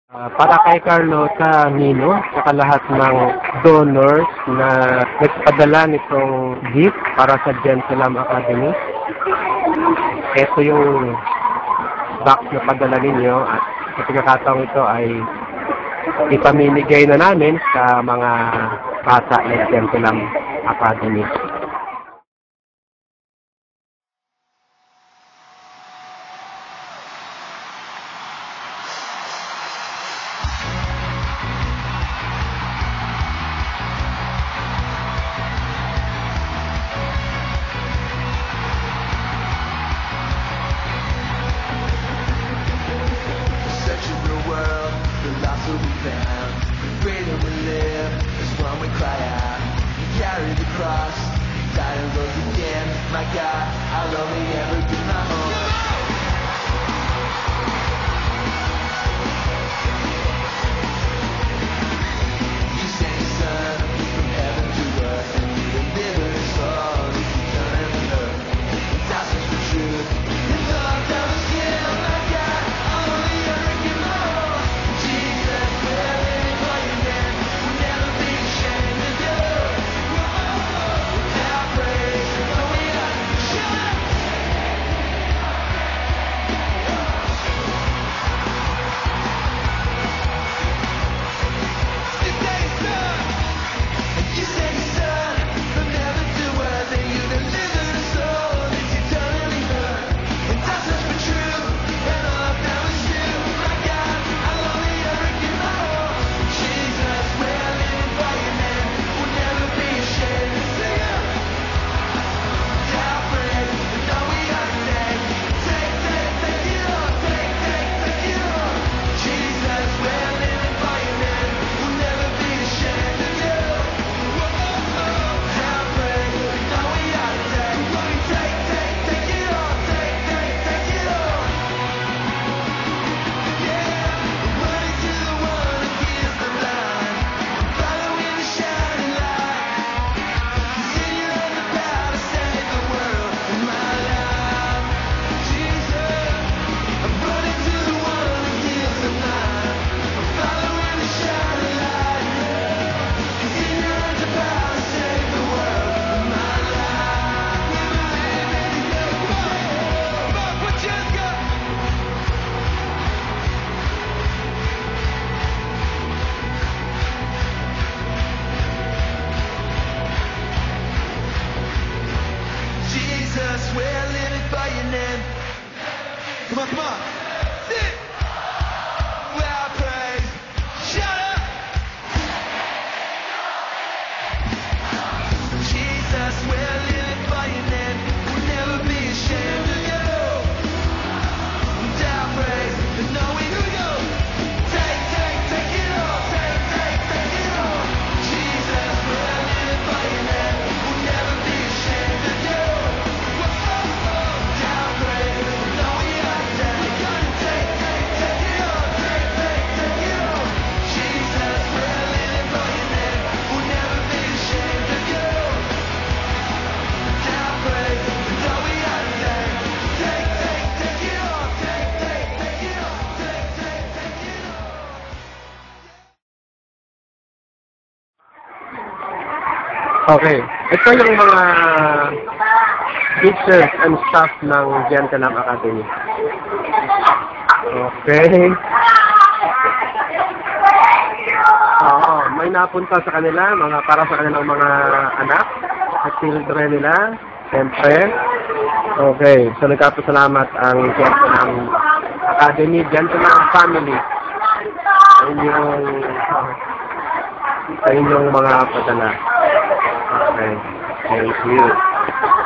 Para kay Carlota Nino, sa lahat ng donors na nagpadala nitong gift para sa Gentilam Academy. Ito yung box na padala ninyo at sa pagkakataong ito ay ipamimigay na namin sa mga bata ng Gentilam Academy. Okay. Ito yung mga teachers and staff ng Gentilam Academy. Okay. Oo, may napunta sa kanila, para sa kanilang mga anak, at children nila, siyempre. Okay, so nagkapasalamat ang Gentilam Academy, Gentilam Family, sa inyong mga padala. Okay, thank you.